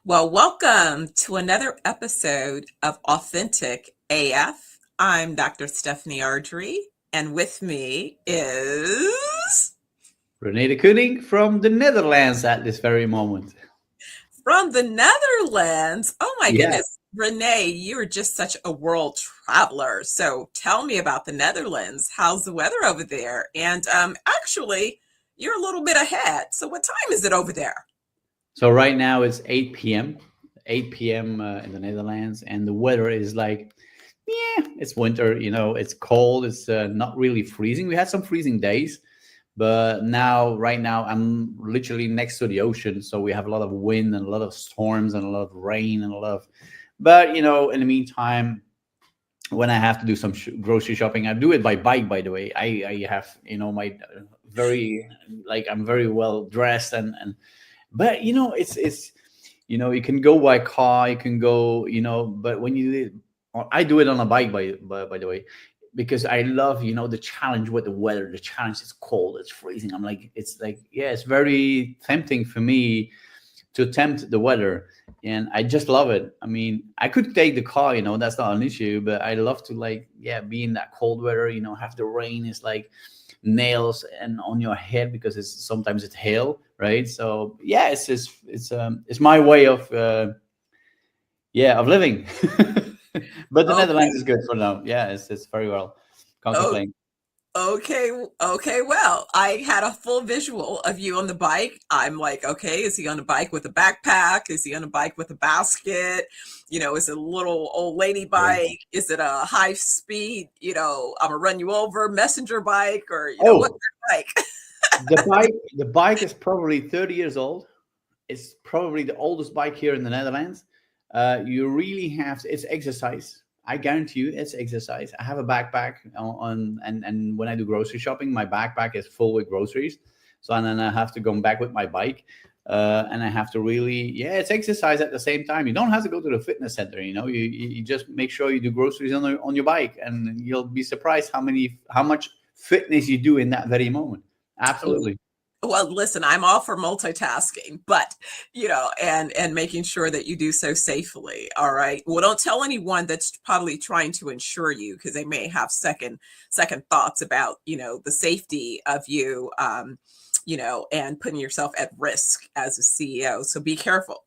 Well, welcome to another episode of Authentic AF. I'm Dr. Stephanie Ardrey, and with me is Rene Deceuninck from the Netherlands at this very moment. from the Netherlands. Oh my Yeah. goodness, Renee, you're just such a world traveler. So tell me about the Netherlands. How's the weather over there? And actually, you're a little bit ahead. So what time is it over there? So right now it's 8 p.m. 8 p.m. In the Netherlands, and the weather is like, yeah, it's winter. It's cold. It's not really freezing. We had some freezing days, but right now, I'm literally next to the ocean, so we have a lot of wind and a lot of storms and a lot of rain and a lot of. But in the meantime, when I have to do some grocery shopping, I do it by bike. By the way, I have my very like I'm very well dressed and but it's you can go by car, you can go but when I do it on a bike by the way, because I love the challenge with the weather. The challenge is cold, it's freezing. I'm like, it's like, yeah, it's very tempting for me to tempt the weather, and I just love it. I mean, I could take the car, that's not an issue, but I love to, like, yeah, be in that cold weather, have the rain is like nails and on your head, because it's hail, right? So yeah, it's my way of of living. But the Netherlands Okay. is good for now. Yeah, it's very well. Can't Oh, complain. okay, okay. Well, I had a full visual of you on the bike. I'm like, okay, is he on a bike with a backpack? Is he on a bike with a basket? Is it a little old lady Yeah. bike? Is it a high speed, I'm gonna run you over messenger bike or, what Oh, kind of bike? the bike is probably 30 years old. It's probably the oldest bike here in the Netherlands. You really have to, it's exercise. I guarantee you, it's exercise. I have a backpack and when I do grocery shopping, my backpack is full with groceries. So and then I have to go back with my bike, and I have to really, yeah, it's exercise at the same time. You don't have to go to the fitness center. You just make sure you do groceries on your bike, and you'll be surprised how much fitness you do in that very moment. Absolutely. Well, listen, I'm all for multitasking, but and making sure that you do so safely. All right. Well, don't tell anyone that's probably trying to insure you because they may have second thoughts about the safety of you, and putting yourself at risk as a CEO. So be careful.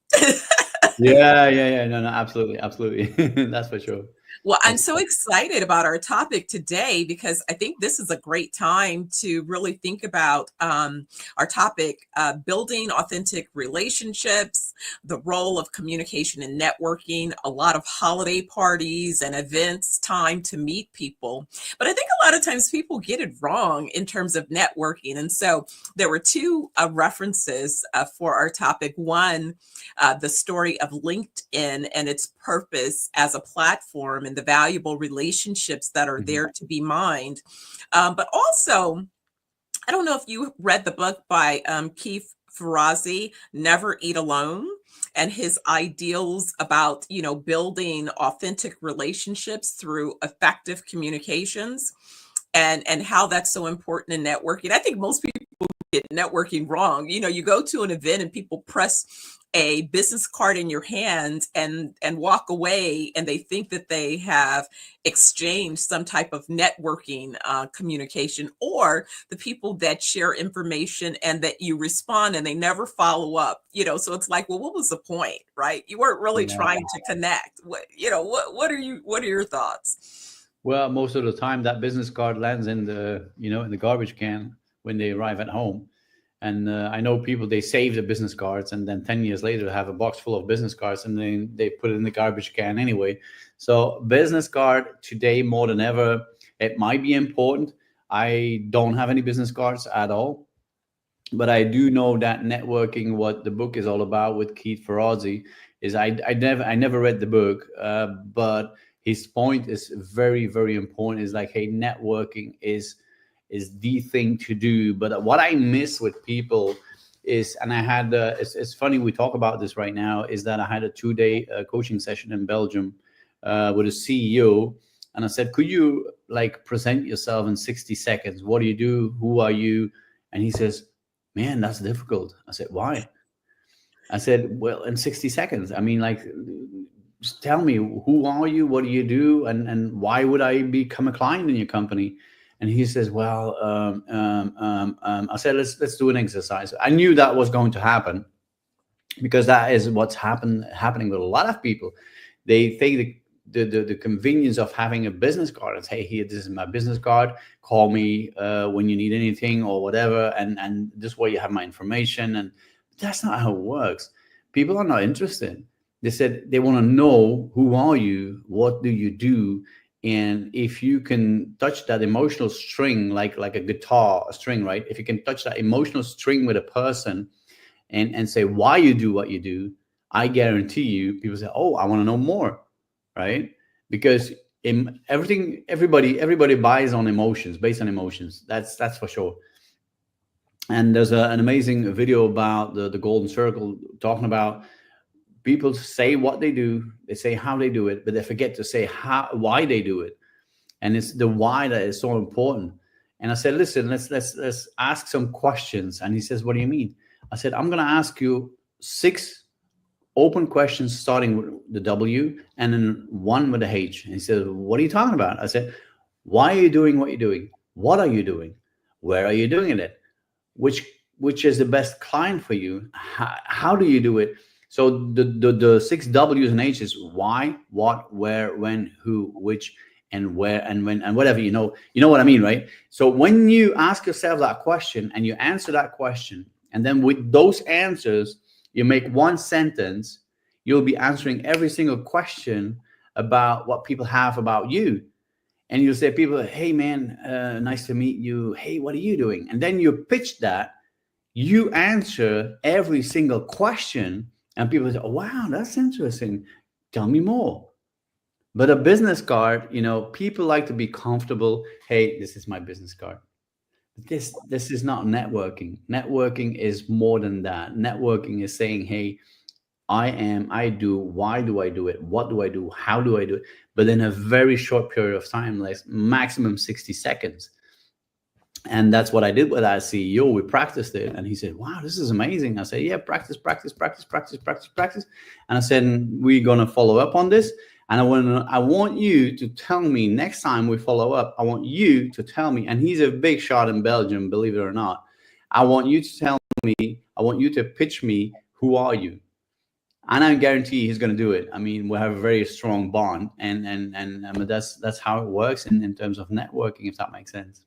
Yeah, yeah, yeah. No, no, absolutely, absolutely. That's for sure. Well, I'm That's so excited about our topic today because I think this is a great time to really think about our topic, building authentic relationships, the role of communication and networking, a lot of holiday parties and events, time to meet people. But I think a lot of times people get it wrong in terms of networking. And so there were two references for our topic. One, the story of LinkedIn and its purpose as a platform and the valuable relationships that are Mhm. there to be mined. But also, I don't know if you read the book by Keith Ferrazzi, Never Eat Alone, and his ideals about, building authentic relationships through effective communications and how that's so important in networking. I think most people get networking wrong. You go to an event and people press a business card in your hand and walk away and they think that they have exchanged some type of networking communication, or the people that share information and that you respond and they never follow up, so it's like, well, what was the point, right? You weren't really Yeah. trying to connect. What are your thoughts? Well, most of the time that business card lands in the garbage can when they arrive at home. And I know people, they save the business cards, and then 10 years later have a box full of business cards, and then they put it in the garbage can anyway. So business card today more than ever, it might be important. I don't have any business cards at all, but I do know that networking, what the book is all about with Keith Ferrazzi, is I never read the book, but his point is very, very important. Is like, hey, networking is the thing to do. But what I miss with people is, and I had it's funny we talk about this right now, is that I had a 2 day coaching session in Belgium with a CEO, and I said, could you, like, present yourself in 60 seconds? What do you do? Who are you? And he says, man, that's difficult. I said, why? I said, well, in 60 seconds. I mean, like, just tell me, who are you? What do you do? And why would I become a client in your company? And he says, well, I said, let's do an exercise. I knew that was going to happen because that is what's happening with a lot of people. They take the convenience of having a business card and say, here, this is my business card. Call me when you need anything or whatever, and this way you have my information. And that's not how it works. People are not interested. They said they want to know, who are you, what do you do, and if you can touch that emotional string, like a guitar, a string, right? If you can touch that emotional string with a person and say why you do what you do, I guarantee you people say, oh, I want to know more, right? Because in everything, everybody buys on emotions, based on emotions. That's for sure. And there's an amazing video about the golden circle, talking about people say what they do, they say how they do it, but they forget to say why they do it. And it's the why that is so important. And I said, listen, let's ask some questions. And he says, what do you mean? I said, I'm going to ask you 6 open questions starting with the W and then 1 with the H. And he said, what are you talking about? I said, why are you doing what you're doing? What are you doing? Where are you doing it? Which is the best client for you? How do you do it? So the 6 W's and H's: why, what, where, when, who, which, and where, and when, and whatever. You know what I mean, right? So when you ask yourself that question and you answer that question, and then with those answers you make 1 sentence, you'll be answering every single question about what people have about you. And you'll say, people, hey man, nice to meet you. Hey, what are you doing? And then you pitch that. You answer every single question, and people say, oh, wow, that's interesting. Tell me more. But a business card, people like to be comfortable. Hey, this is my business card. This is not networking. Networking is more than that. Networking is saying, hey, I do, why do I do it? What do I do? How do I do it? But in a very short period of time, like maximum 60 seconds. And that's what I did with our CEO. We practiced it. And he said, wow, this is amazing. I said, yeah, practice, practice, practice, practice, practice, practice. And I said, we're going to follow up on this. And I want you to tell me next time we follow up, I want you to tell me, and he's a big shot in Belgium, believe it or not. I want you to tell me, I want you to pitch me, who are you? And I guarantee he's going to do it. I mean, we have a very strong bond, and that's how it works in terms of networking, if that makes sense.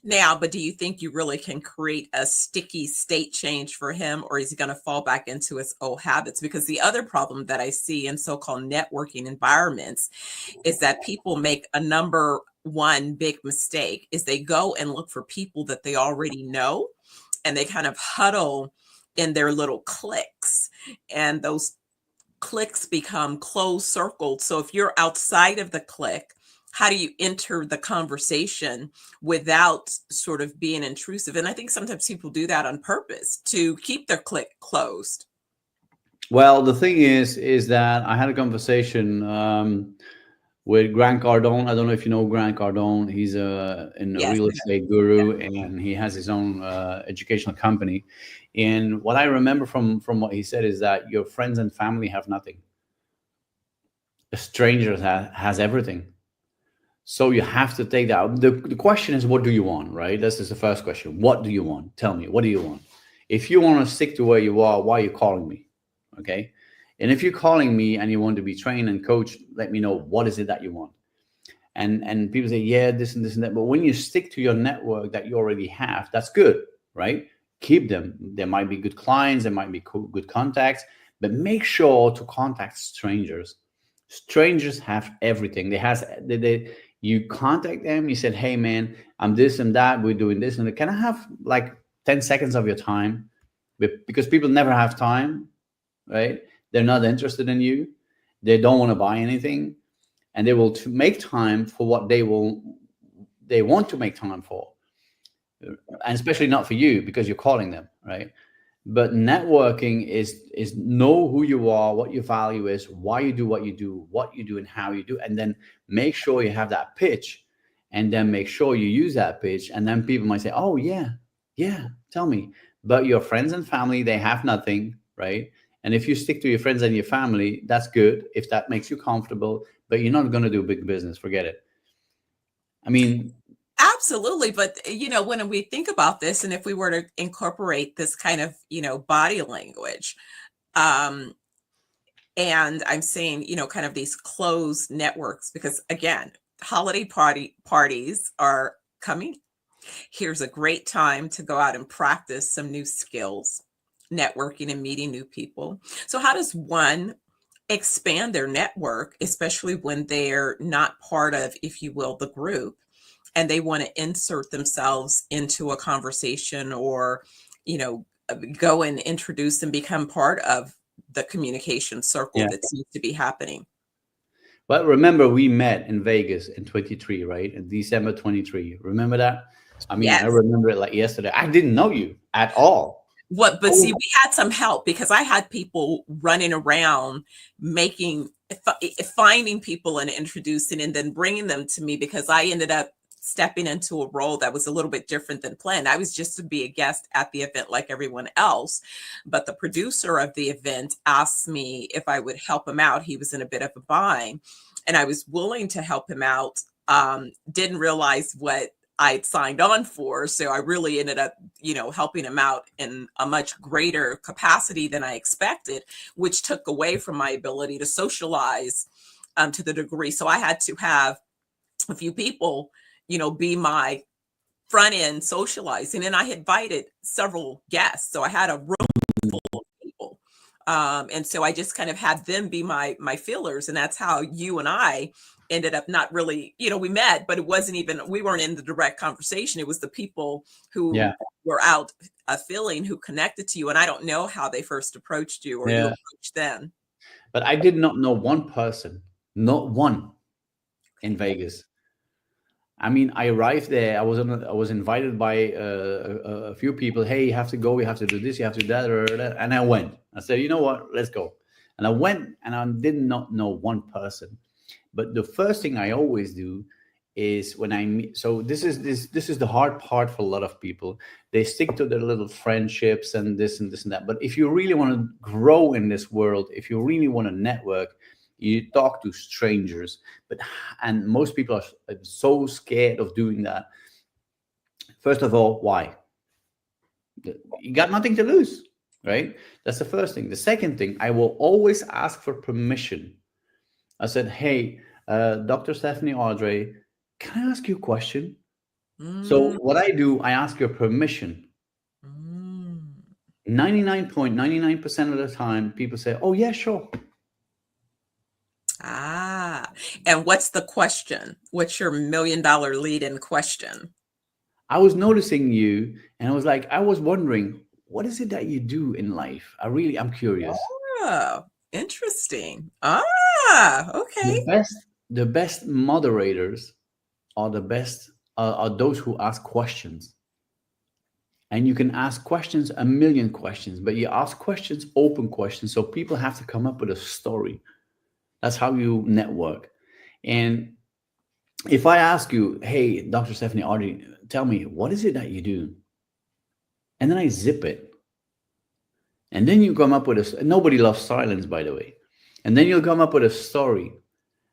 Now, but do you think you really can create a sticky state change for him, or is he going to fall back into his old habits? Because the other problem that I see in so-called networking environments is that people make a number one big mistake is they go and look for people that they already know, and they kind of huddle in their little cliques, and those cliques become closed circled. So if you're outside of the clique, how do you enter the conversation without sort of being intrusive? And I think sometimes people do that on purpose to keep their clique closed. Well, the thing is that I had a conversation with Grant Cardone. I don't know if you know Grant Cardone. He's a Yes. real estate guru, and he has his own educational company. And what I remember from what he said is that your friends and family have nothing. A stranger has everything. So you have to take that. The question is, what do you want, right? This is the first question. What do you want? Tell me, what do you want? If you want to stick to where you are, why are you calling me? Okay. And if you're calling me and you want to be trained and coached, let me know, what is it that you want? And people say, yeah, this and this and that. But when you stick to your network that you already have, that's good, right? Keep them. There might be good clients, there might be good contacts, but make sure to contact strangers. Strangers have everything. You contact them, you said, hey man, I'm this and that, we're doing this, and can I have like 10 seconds of your time? Because people never have time, right? They're not interested in you. They don't want to buy anything, and they will make time for what they want to make time for, and especially not for you because you're calling them, right? But networking is know who you are, what your value is, why you do what you do, and how you do, and then make sure you have that pitch, and then make sure you use that pitch, and then people might say, oh yeah, tell me. But your friends and family, they have nothing, right? And if you stick to your friends and your family, that's good if that makes you comfortable, but you're not going to do big business. Forget it. I mean, Absolutely. But, when we think about this, and if we were to incorporate this kind of, body language, um, and I'm saying, kind of these closed networks, because again, holiday parties are coming. Here's a great time to go out and practice some new skills, networking and meeting new people. So, how does one expand their network, especially when they're not part of, if you will, the group, and they want to insert themselves into a conversation, or, you know, go and introduce and become part of the communication circle yeah. that seems to be happening? But remember, we met in Vegas in 23, right? In December 23. Remember that? I mean, I Yes. remember it like yesterday. I didn't know you at all. But Oh, see, we had some help because I had people running around making, finding people and introducing and then bringing them to me, because I ended up stepping into a role that was a little bit different than planned. I was just to be a guest at the event like everyone else, but the producer of the event asked me if I would help him out. He was in a bit of a bind, and I was willing to help him out. Didn't realize what I'd signed on for. So I really ended up, helping him out in a much greater capacity than I expected, which took away from my ability to socialize to the degree. So I had to have a few people, be my front end socializing. And I invited several guests. So I had a room full of people. And so I just kind of had them be my fillers. And that's how you and I ended up not really, we met, but it wasn't even, we weren't in the direct conversation. It was the people who yeah. were out filling, who connected to you. And I don't know how they first approached you or you Yeah. approached them. But I did not know one person, not one in Vegas. I mean, I arrived there. I was invited by a few people. Hey, you have to go. You have to do this. You have to do that. And I went. I said, you know what? Let's go. And I went, and I did not know one person. But the first thing I always do is when I meet. So this is the hard part for a lot of people. They stick to their little friendships and this and this and that. But if you really want to grow in this world, if you really want to network, you talk to strangers. And most people are so scared of doing that. First of all, why? You got nothing to lose, right? That's the first thing. The second thing, I will always ask for permission. I said, hey, Dr. Stephanie Ardrey, can I ask you a question? So Mm, what I do, I ask your permission. mm. 99.99% of the time, people say, oh, yeah, sure. Ah, and what's the question? What's your $1 million lead in question? I was noticing you, and I was like, I was wondering, what is it that you do in life? I'm curious. Oh, interesting. Ah, The okay. best, the best moderators are the best are those who ask questions. And you can ask questions, a million questions, but you ask questions, open questions, so people have to come up with a story. That's how you network. And if I ask you, hey, Dr. Stephanie Ardrey, tell me, what is it that you do? And then I zip it. And then you come up with nobody loves silence, by the way. And then you'll come up with a story.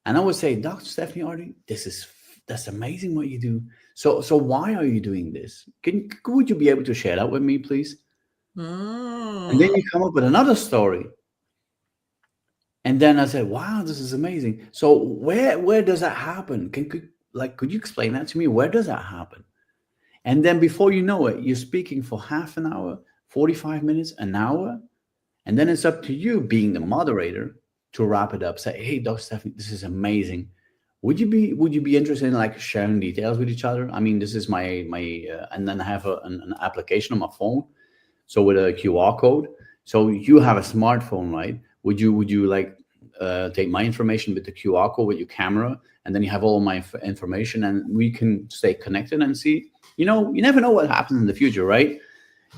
And I would say, Dr. Stephanie Ardrey, that's amazing what you do. So why are you doing this? Would you be able to share that with me, please? And then Mm. you come up with another story. And then I said, wow, this is amazing. So where does that happen? Could you explain that to me? Where does that happen? And then before you know it, you're speaking for half an hour, 45 minutes, an hour. And then it's up to you, being the moderator, to wrap it up. Say, hey, Dr. Stephanie, this is amazing. Would you be interested in like sharing details with each other? I mean, this is and then I have an application on my phone, so with a QR code. So you have a smartphone, right? Would you like take my information with the QR code with your camera, and then you have all my information, and we can stay connected and see. You never know what happens in the future, right?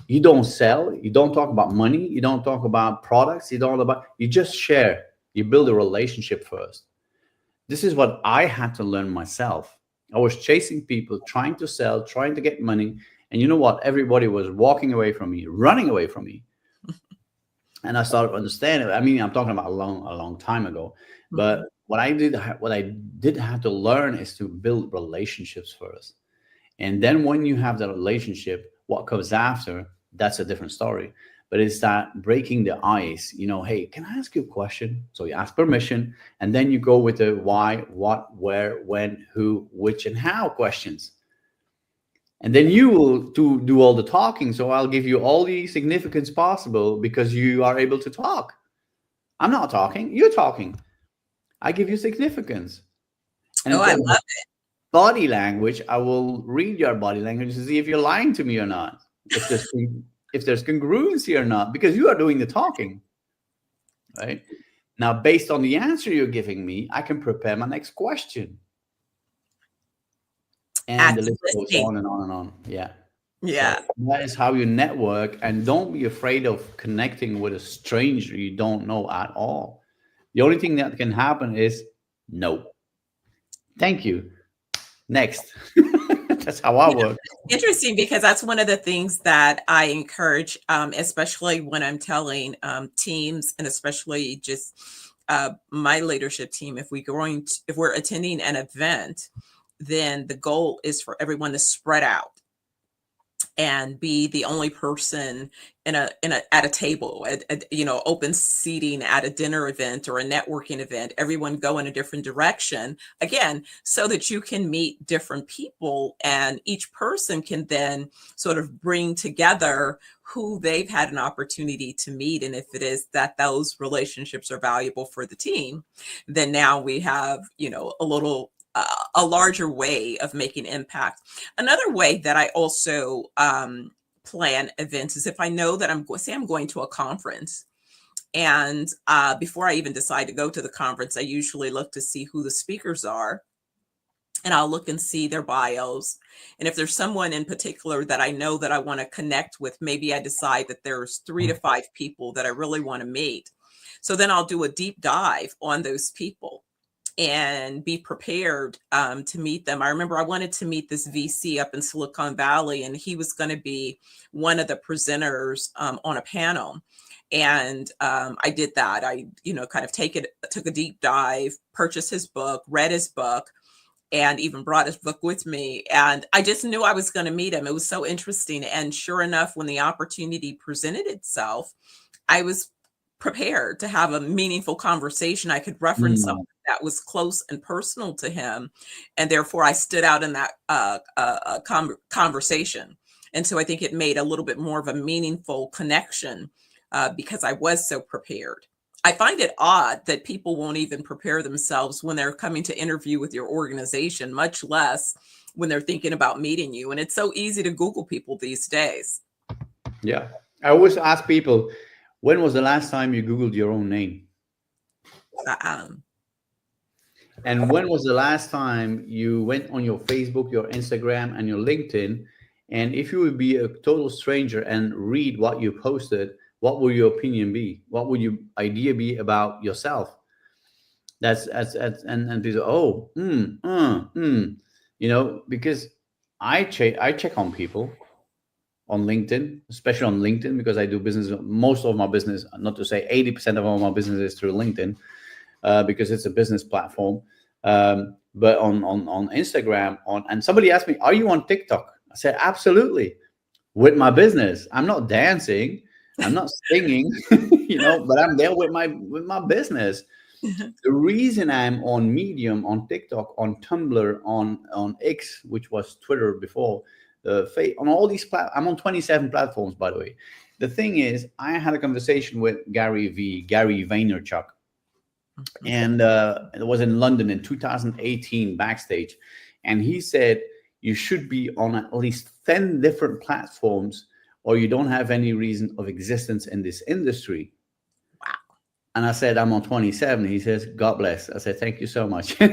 You don't sell, you don't talk about money, you don't talk about products, you just share. You build a relationship first. This is what I had to learn myself. I was chasing people, trying to sell, trying to get money, and you know what? Everybody was walking away from me, running away from me. and I started understanding. I mean, I'm talking about a long time ago. But Mhm. what I did have to learn is to build relationships first. And then when you have that relationship, what comes after, that's a different story. But it's that breaking the ice, hey, can I ask you a question? So you ask permission, and then you go with the why, what, where, when, who, which, and how questions. And then you will do all the talking. So I'll give you all the significance possible because you are able to talk. I'm not talking, you're talking. I give you significance. And Oh, in I terms of love body language, I will read your body language to see if you're lying to me or not, if there's congruency or not, because you are doing the talking, right? Now, based on the answer you're giving me, I can prepare my next question, and the active list goes listening. on and on and on. Yeah. So Yeah. that is how you network, and don't be afraid of connecting with a stranger you don't know at all. The only thing that can happen is no, thank you, next. That's how I You know, work. it's interesting because that's one of the things that I encourage, especially when I'm telling teams, and especially just my leadership team. If we're attending an event, then the goal is for everyone to spread out and be the only person in a at a table at open seating at a dinner event or a networking event. Everyone go in a different direction, again, so that you can meet different people, and each person can then sort of bring together who they've had an opportunity to meet. And if it is that those relationships are valuable for the team, then now we have a larger way of making impact. Another way that I also plan events is if I know that I'm going to a conference, and before I even decide to go to the conference, I usually look to see who the speakers are, and I'll look and see their bios. And if there's someone in particular that I know that I want to connect with, maybe I decide that there's 3 to 5 people that I really want to meet. So then I'll do a deep dive on those people and be prepared to meet them. I remember I wanted to meet this VC up in Silicon Valley, and he was going to be one of the presenters on a panel. And I did that. I, kind of took a deep dive, purchased his book, read his book, and even brought his book with me. And I just knew I was going to meet him. It was so interesting. And sure enough, when the opportunity presented itself, I was prepared to have a meaningful conversation. I could reference something Mm. that was close and personal to him, and therefore I stood out in that conversation. And so I think it made a little bit more of a meaningful connection because I was so prepared. I find it odd that people won't even prepare themselves when they're coming to interview with your organization, much less when they're thinking about meeting you. And it's so easy to Google people these days. Yeah. I always ask people, when was the last time you Googled your own name? Um, And when was the last time you went on your Facebook, your Instagram, and your LinkedIn? And if you would be a total stranger and read what you posted, what would your opinion be? What would your idea be about yourself? That's and people, oh, because I check on people on LinkedIn, especially on LinkedIn, because I do business. Most of my business, not to say 80% of all my business, is through LinkedIn, because it's a business platform. But on Instagram, and somebody asked me, "Are you on TikTok?" I said, "Absolutely." With my business, I'm not dancing, I'm not singing, but I'm there with my business. The reason I'm on Medium, on TikTok, on Tumblr, on X, which was Twitter before, on all these I'm on 27 platforms, by the way. The thing is, I had a conversation with Gary Vaynerchuk, and it was in London in 2018 backstage, and he said you should be on at least 10 different platforms, or you don't have any reason of existence in this industry. wow. And I said, I'm on 27. He says, God bless. I said, thank you so much. So,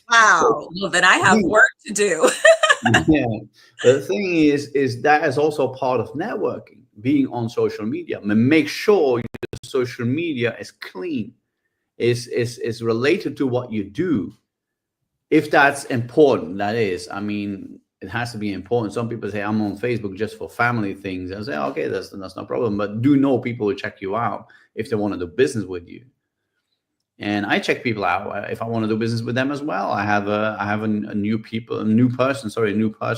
Wow. Well, then I have work to do. yeah. But the thing is that is also part of networking, being on social media. Make sure your social media is clean, is related to what you do. If that's important, that is. I mean, it has to be important. Some people say I'm on Facebook just for family things. I say, okay, that's no problem. But do know people will check you out if they want to do business with you. And I check people out if I want to do business with them as well. I have a new people, a new person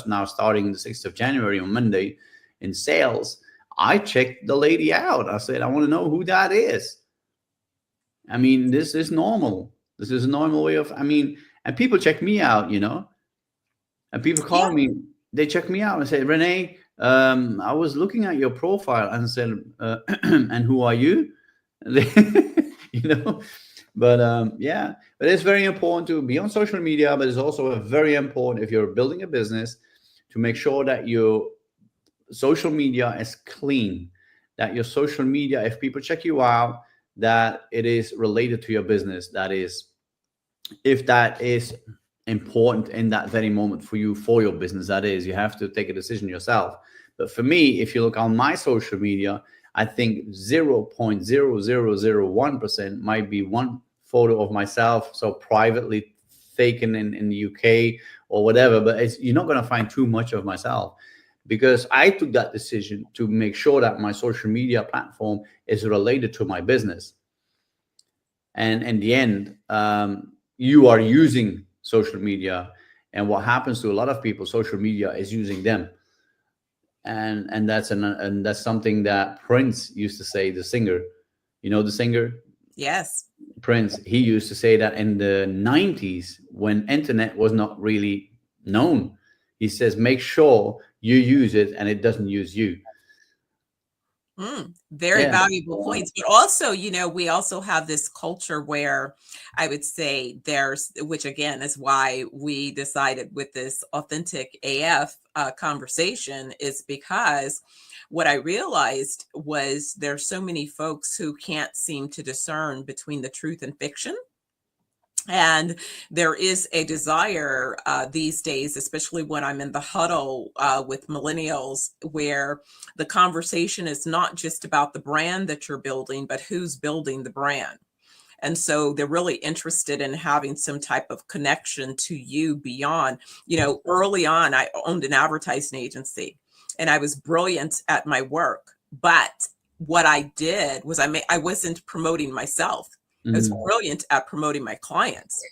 now starting the 6th of January on Monday in sales. I checked the lady out. I said, I want to know who that is. I mean, this is normal. This is a normal way of, I mean, and people check me out, and people Yeah. call me, they check me out and say, Rene, I was looking at your profile and said, and who are you? you know, yeah, but it's very important to be on social media, but it's also very important if you're building a business to make sure that your social media is clean, that your social media, if people check you out, that it is related to your business. That is, if that is important in that very moment for you, for your business, that is, you have to take a decision yourself. But for me, if you look on my social media, I think 0.0001% might be one photo of myself, so privately taken in the UK or whatever, but you're not going to find too much of myself, because I took that decision to make sure that my social media platform is related to my business. And in the end, you are using social media, and what happens to a lot of people, social media is using them. And that's something that Prince used to say, the singer, the singer Yes. Prince. He used to say that in the 90s, when internet was not really known, he says, make sure you use it and it doesn't use you. Very Yeah. valuable points. But also, we also have this culture where I would say which again is why we decided with this authentic AF conversation, is because what I realized was there's so many folks who can't seem to discern between the truth and fiction. And there is a desire these days, especially when I'm in the huddle with millennials, where the conversation is not just about the brand that you're building, but who's building the brand. And so they're really interested in having some type of connection to you beyond, early on, I owned an advertising agency and I was brilliant at my work. But what I did was I wasn't promoting myself. I was brilliant at promoting my clients.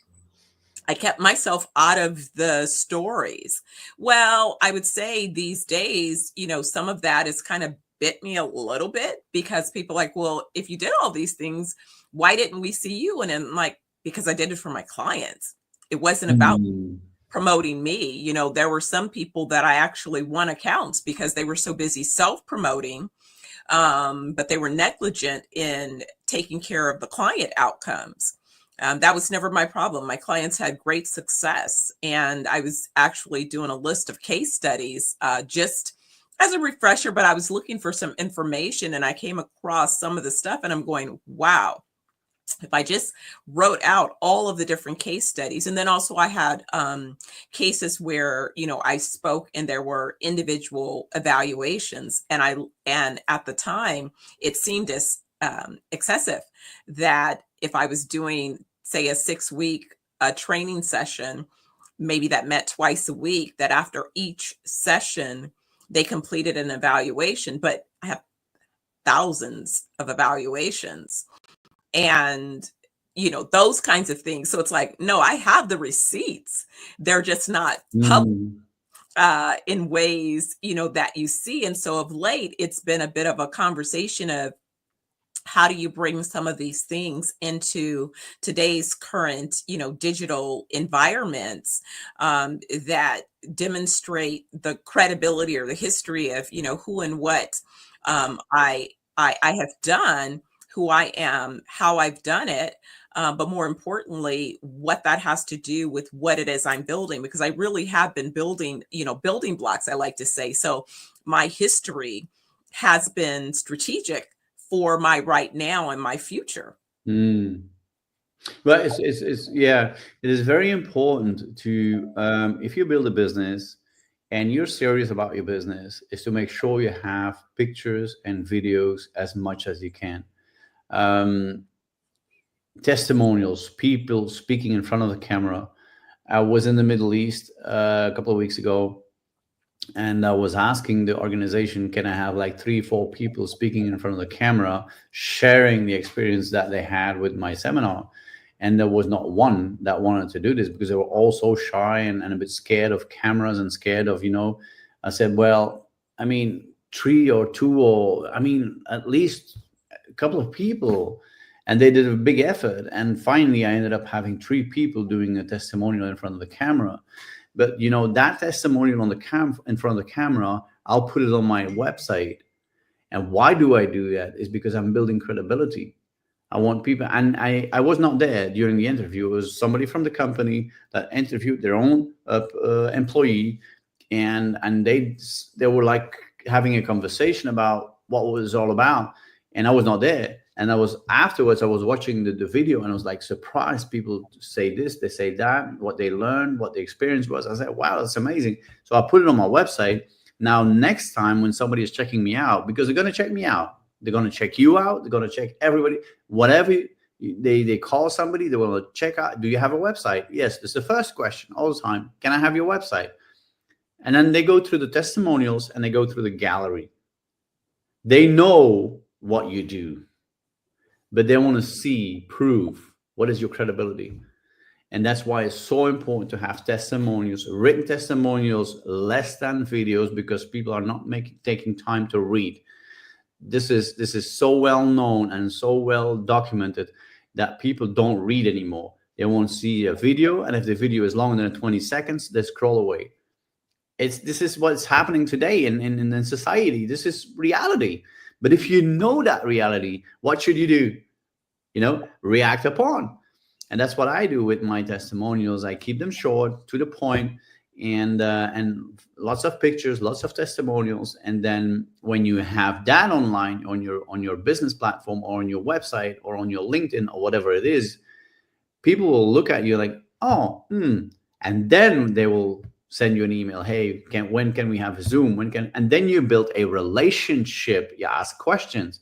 I kept myself out of the stories. Well, I would say these days, some of that is kind of bit me a little bit, because people are like, well, if you did all these things, why didn't we see you? And then like, because I did it for my clients. It wasn't about promoting me. There were some people that I actually won accounts because they were so busy self-promoting, but they were negligent in taking care of the client outcomes. That was never my problem. My clients had great success. And I was actually doing a list of case studies just as a refresher, but I was looking for some information and I came across some of the stuff and I'm going, wow. If I just wrote out all of the different case studies, and then also I had cases where I spoke and there were individual evaluations, and at the time it seemed as excessive that if I was doing, say, a 6-week training session, maybe that met twice a week, that after each session they completed an evaluation, but I have thousands of evaluations. And those kinds of things. So it's like, no, I have the receipts. They're just not public in ways that you see. And so of late, it's been a bit of a conversation of how do you bring some of these things into today's current digital environments that demonstrate the credibility or the history of who and what I have done, who I am, how I've done it, but more importantly, what that has to do with what it is I'm building, because I really have been building, building blocks, I like to say. So my history has been strategic for my right now and my future. Well, it's yeah, it is very important to, if you build a business and you're serious about your business, is to make sure you have pictures and videos as much as you can. Testimonials, people speaking in front of the camera. I was in the Middle East a couple of weeks ago, and I was asking the organization, can I have like 3 4 people speaking in front of the camera, sharing the experience that they had with my seminar? And there was not one that wanted to do this because they were all so shy and a bit scared of cameras and scared of, I said, well, I mean, 3 or 2, or I mean, at least a couple of people. And they did a big effort. And finally, I ended up having 3 people doing a testimonial in front of the camera. But that testimonial on the in front of the camera, I'll put it on my website. And why do I do that? Is because I'm building credibility. I want people, and I was not there during the interview. It was somebody from the company that interviewed their own employee, and they were like having a conversation about what it was all about, and I was not there. And I was afterwards, I was watching the video, and I was like surprised. People say this, they say that, what they learned, what the experience was. I said, wow, that's amazing. So I put it on my website. Now, next time when somebody is checking me out, because they're going to check me out, they're going to check you out, they're going to check everybody, whatever they call somebody, they want to check out, do you have a website? Yes, that's the first question all the time. Can I have your website? And then they go through the testimonials and they go through the gallery. They know what you do, but they want to see proof. What is your credibility? And that's why it's so important to have testimonials, written testimonials, less than videos, because people are not taking time to read. This is so well known and so well documented that people don't read anymore. They won't see a video, and if the video is longer than 20 seconds, they scroll away. This is what's happening today in society. This is reality. But if you know that reality, what should you do? React upon. And that's what I do with my testimonials. I keep them short, to the point, and lots of pictures, lots of testimonials. And then when you have that online on your business platform, or on your website, or on your LinkedIn, or whatever it is, people will look at you like, oh, and then they will send you an email. Hey, when can we have a Zoom? And then you build a relationship. You ask questions.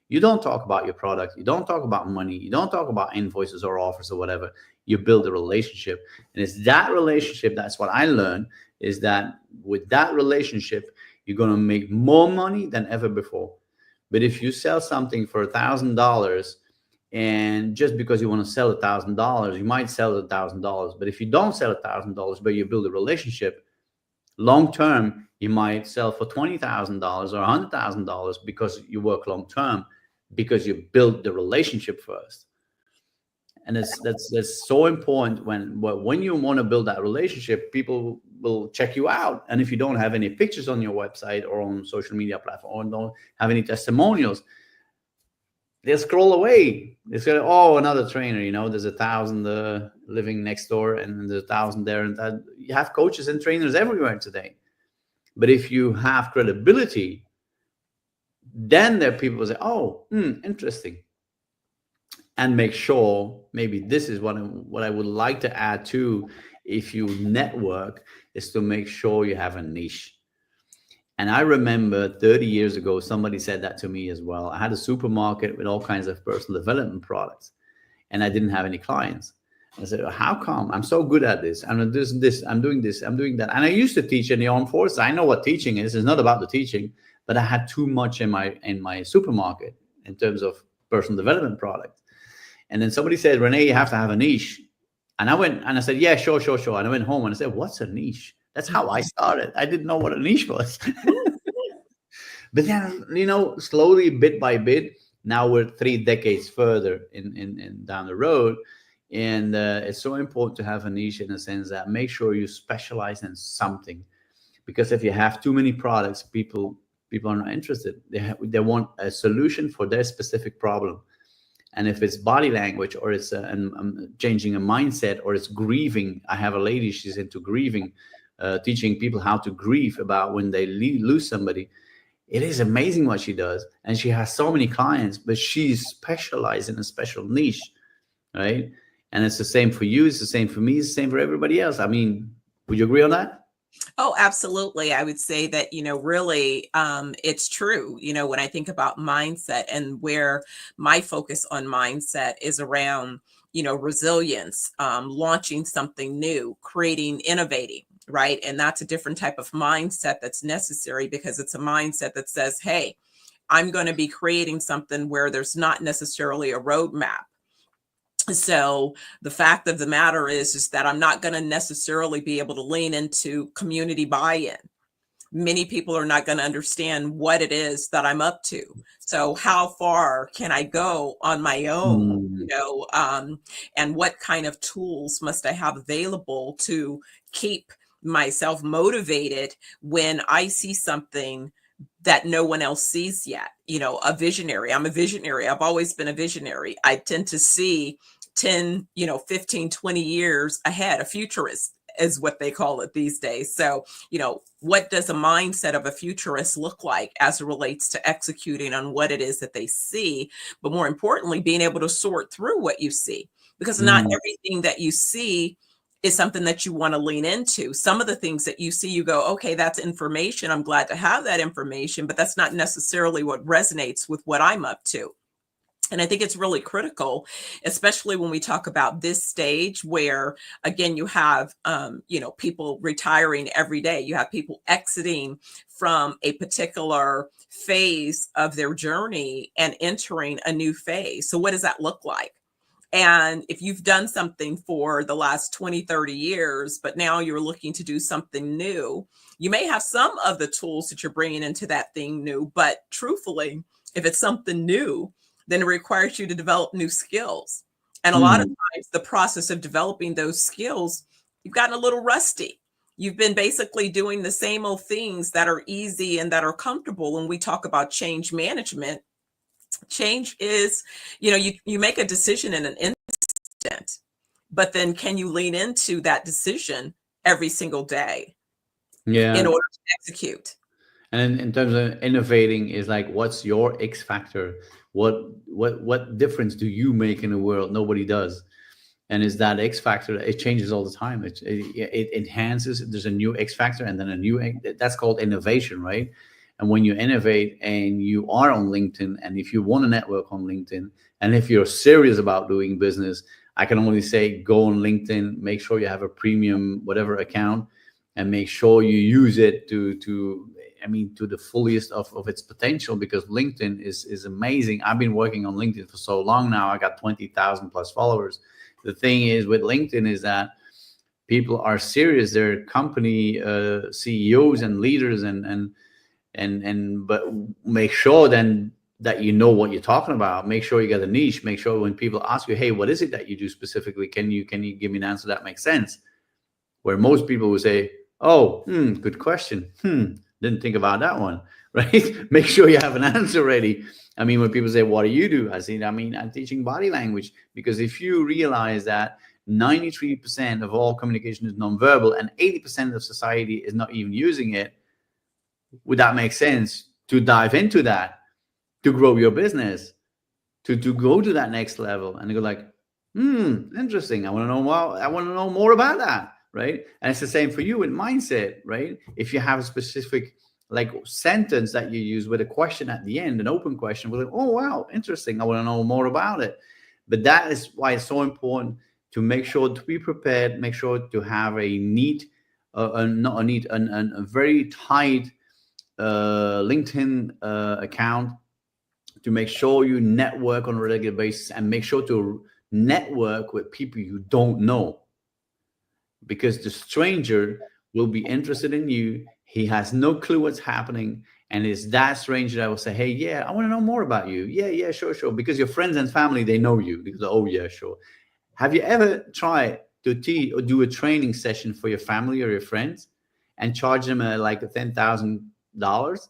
You don't talk about your product. You don't talk about money. You don't talk about invoices or offers or whatever. You build a relationship. And it's that relationship, that's what I learned, is that with that relationship, you're going to make more money than ever before. But if you sell something for $1,000, and just because you want to sell $1,000, you might sell $1,000. But if you don't sell $1,000, but you build a relationship, long term, you might sell for $20,000 or $100,000, because you work long term, because you build the relationship first. And that's so important. When you want to build that relationship, people will check you out. And if you don't have any pictures on your website or on social media platform, or don't have any testimonials, they'll scroll away. They say, oh, another trainer, there's 1,000 living next door, and there's 1,000 there. And that, you have coaches and trainers everywhere today. But if you have credibility, then there are people who say, oh, interesting. And make sure, maybe this is what I would like to add too, if you network, is to make sure you have a niche. And I remember 30 years ago, somebody said that to me as well. I had a supermarket with all kinds of personal development products, and I didn't have any clients. I said, how come? I'm so good at this. I'm doing this, I'm doing this, I'm doing that. And I used to teach in the armed forces. I know what teaching is. It's not about the teaching, but I had too much in my supermarket in terms of personal development products. And then somebody said, Rene, you have to have a niche. And I went and I said, yeah, sure. And I went home and I said, what's a niche? That's how I started. I didn't know what a niche was. But then, slowly, bit by bit, now we're 3 decades further in down the road. And it's so important to have a niche, in the sense that make sure you specialize in something. Because if you have too many products, people are not interested. They want a solution for their specific problem. And if it's body language, or it's changing a mindset, or it's grieving. I have a lady, she's into grieving, teaching people how to grieve about when they lose somebody. It is amazing what she does. And she has so many clients, but she's specialized in a special niche, right? And it's the same for you. It's the same for me. It's the same for everybody else. I mean, would you agree on that? Oh, absolutely. I would say that, really, it's true. When I think about mindset, and where my focus on mindset is around, resilience, launching something new, innovating. right? And that's a different type of mindset that's necessary, because it's a mindset that says, hey, I'm going to be creating something where there's not necessarily a roadmap. So the fact of the matter is that I'm not going to necessarily be able to lean into community buy-in. Many people are not going to understand what it is that I'm up to. So how far can I go on my own? Mm. And what kind of tools must I have available to keep myself motivated when I see something that no one else sees yet? A visionary. I'm a visionary. I've always been a visionary. I tend to see 10, 15, 20 years ahead, a futurist is what they call it these days. So, what does a mindset of a futurist look like as it relates to executing on what it is that they see, but more importantly, being able to sort through what you see, because not Mm. everything that you see is something that you want to lean into. Some of the things that you see, you go, okay, that's information. I'm glad to have that information, but that's not necessarily what resonates with what I'm up to. And I think it's really critical, especially when we talk about this stage where, again, you have, people retiring every day. You have people exiting from a particular phase of their journey and entering a new phase. So what does that look like? And if you've done something for the last 20, 30 years, but now you're looking to do something new, you may have some of the tools that you're bringing into that thing new, but truthfully, if it's something new, then it requires you to develop new skills. And a lot of Mm. times, the process of developing those skills, you've gotten a little rusty. You've been basically doing the same old things that are easy and that are comfortable. When we talk about change management, change is, you make a decision in an instant, but then can you lean into that decision every single day in Yeah. order to execute? And in terms of innovating, is like, what's your X factor? What difference do you make in the world? Nobody does. And is that X factor? It changes all the time. It enhances. There's a new X factor, and then a new. That's called innovation, right? And when you innovate and you are on LinkedIn, and if you want to network on LinkedIn, and if you're serious about doing business, I can only say go on LinkedIn. Make sure you have a premium whatever account, and make sure you use it to the fullest of its potential, because LinkedIn is amazing. I've been working on LinkedIn for so long now. I got 20,000 plus followers. The thing is with LinkedIn is that people are serious. They're company CEOs and leaders, and but make sure then that you know what you're talking about. Make sure you get a niche. Make sure when people ask you, hey, what is it that you do specifically? Can you give me an answer that makes sense? Where most people would say, oh, good question. Didn't think about that one, right? Make sure you have an answer ready. I mean, when people say, what do you do? I'm teaching body language, because if you realize that 93% of all communication is nonverbal and 80% of society is not even using it, would that make sense to dive into that, to grow your business, to go to that next level? And you go like, interesting. I want to know more. I want to know more about that, right? And it's the same for you with mindset, right? If you have a specific sentence that you use with a question at the end, an open question, we're like, oh wow, interesting. I want to know more about it. But that is why it's so important to make sure to be prepared, make sure to have a neat, not a neat, a very tight LinkedIn account, to make sure you network on a regular basis, and make sure to network with people you don't know, because the stranger will be interested in you. He has no clue what's happening, and it's that stranger that will say, hey, yeah, I want to know more about you. Yeah, sure, because your friends and family, they know you. They go, oh yeah, sure. Have you ever tried to teach or do a training session for your family or your friends and charge them like $10,000?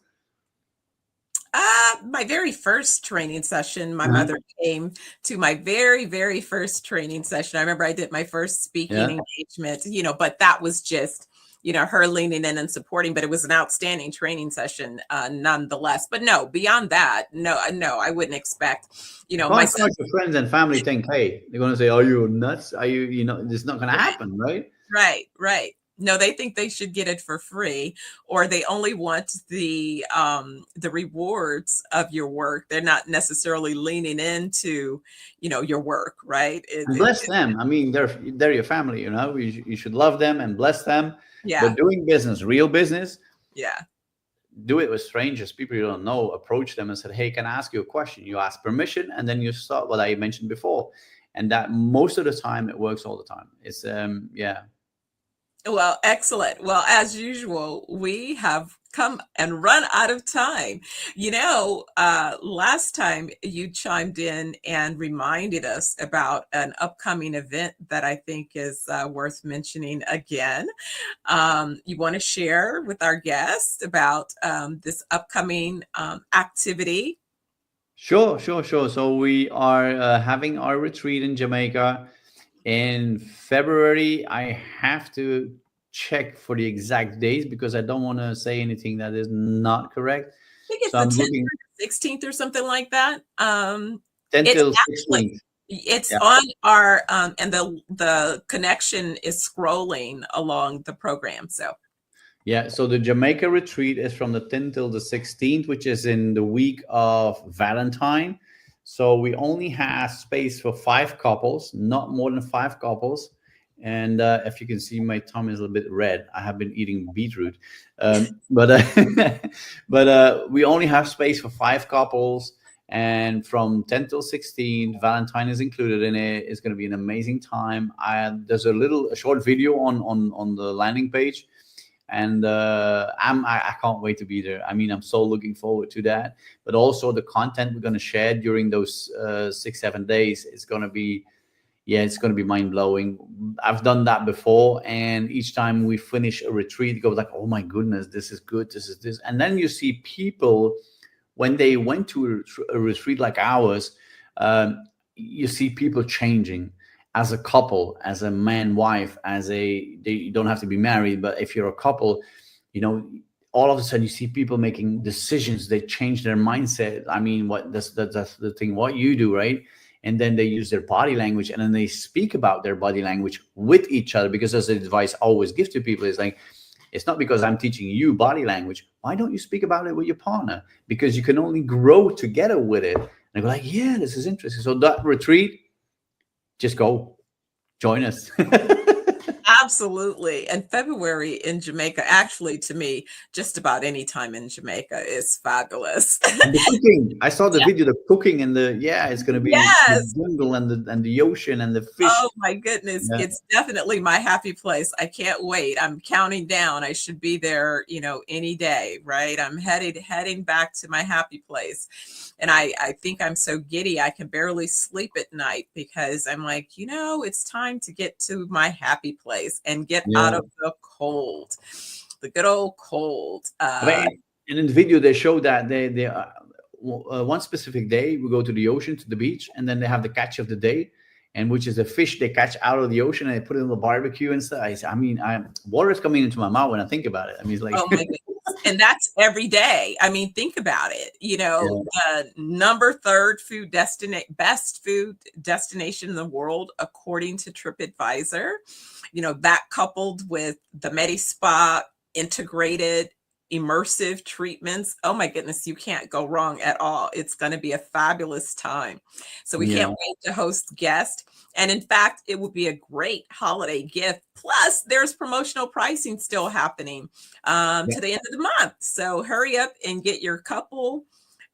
My very first training session, my Uh-huh. mother came to my very, very first training session. I remember I did my first speaking Yeah. engagement, but that was just, her leaning in and supporting, but it was an outstanding training session, nonetheless. But no, beyond that, no, I wouldn't expect, You my can't son. charge your friends and family 10K. They're going to say, are you nuts? Are you, it's not going to happen, right? Right. No, they think they should get it for free, or they only want the rewards of your work. They're not necessarily leaning into, your work, right? And bless them. I mean, they're your family, you should love them and bless them. Yeah. But doing business, real business, Yeah. do it with strangers, people you don't know. Approach them and said, hey, can I ask you a question? You ask permission, and then you start what I mentioned before. And that most of the time it works all the time. It's yeah. Well, excellent. Well, as usual, we have come and run out of time. Last time you chimed in and reminded us about an upcoming event that I think is worth mentioning again. You want to share with our guests about this upcoming activity? Sure, sure, sure. So we are having our retreat in Jamaica in February. I have to check for the exact days because I don't want to say anything that is not correct. I think it's So the I'm 10th looking or the 16th or something like that. 10 It's till actually 16th. it's Yeah. on our and the connection is scrolling along the program. So Yeah. So the Jamaica retreat is from the 10th till the 16th, which is in the week of Valentine. So we only have space for 5 couples, not more than 5 couples. And if you can see, my tongue is a little bit red. I have been eating beetroot, but we only have space for 5 couples. And from 10 till 16, Valentine is included in it. It's going to be an amazing time. There's a short video on the landing page, and I can't wait to be there. I mean, I'm so looking forward to that. But also the content we're going to share during those 6-7 days is going to be, yeah, it's going to be mind blowing. I've done that before, and each time we finish a retreat, it goes like, oh my goodness, this is good, this is this, and then you see people when they went to a retreat like ours. You see people changing as a couple, as a man wife, you don't have to be married, but if you're a couple, you know, all of a sudden you see people making decisions. They change their mindset. I mean, that's the thing what you do, right? And then they use their body language, and then they speak about their body language with each other, because that's the advice I always give to people. Is like, it's not because I'm teaching you body language. Why don't you speak about it with your partner? Because you can only grow together with it. And I go like, yeah, this is interesting. So that retreat, just go join us. absolutely. And February in Jamaica, actually, to me, just about any time in Jamaica is fabulous. And the cooking, I saw the Yeah. video, the cooking and it's going to be the Yes. jungle and the ocean and the fish. Oh my goodness. Yeah, It's definitely my happy place. I can't wait. I'm counting down. I should be there, any day, right? I'm heading back to my happy place. And I think I'm so giddy I can barely sleep at night because I'm like, it's time to get to my happy place and get out yeah. of the cold. The good old cold. I mean, and in the video they show that one specific day we go to the ocean, to the beach, and then they have the catch of the day, and which is a fish they catch out of the ocean and they put it on the barbecue and stuff. Water is coming into my mouth when I think about it. I mean, it's like, Oh my goodness. And that's every day. I mean, think about it. yeah, The number third best food destination in the world, according to TripAdvisor. That coupled with the Medi Spa integrated immersive treatments. Oh my goodness, you can't go wrong at all. It's going to be a fabulous time. So we can't yeah, wait to host guests. And in fact, it would be a great holiday gift. Plus, there's promotional pricing still happening yeah. to the end of the month. So hurry up and get your couple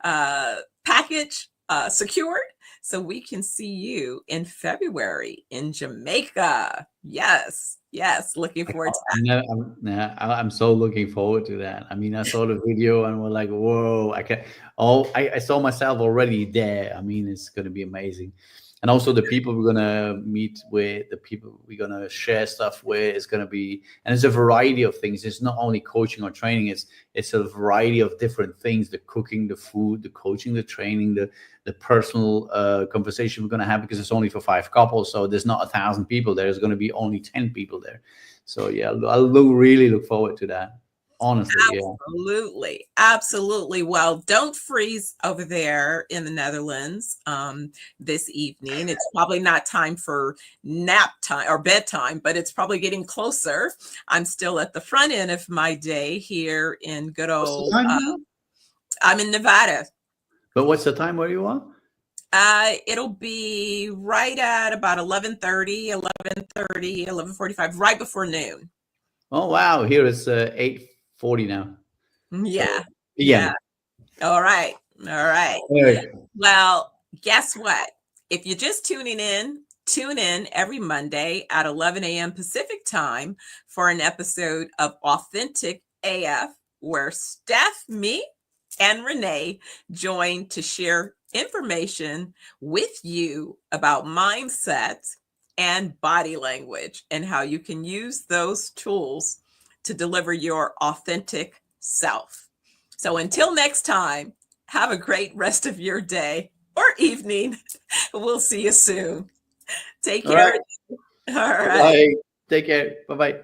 package secured so we can see you in February in Jamaica. Yes, yes. Looking forward to that. No, I'm so looking forward to that. I mean, I saw the video and we're like, whoa, I can. Oh, I saw myself already there. I mean, it's going to be amazing. And also the people we're gonna meet with, the people we're gonna share stuff with, is gonna be, and it's a variety of things. It's not only coaching or training. It's a variety of different things: the cooking, the food, the coaching, the training, the personal conversation we're gonna have, because it's only for 5 couples. So there's not 1,000 people there. There's gonna be only 10 people there. So yeah, really look forward to that. Honestly, yeah. Absolutely. Absolutely. Well, don't freeze over there in the Netherlands this evening. It's probably not time for nap time or bedtime, but it's probably getting closer. I'm still at the front end of my day here in good What's the old, time now? I'm in Nevada. But what's the time where you are? It'll be right at about 11:30, 11:45, right before noon. Oh wow, here it's 8:40 now. Yeah. So Yeah. PM. All right. All right. All right. Well, guess what? If you're just tuning in, tune in every Monday at 11 a.m. Pacific time for an episode of Authentic AF, where Steph, me, and Rene join to share information with you about mindset and body language and how you can use those tools to deliver your authentic self. So until next time, have a great rest of your day or evening. We'll see you soon. Take All care. right. All right. Bye. Take care. Bye bye.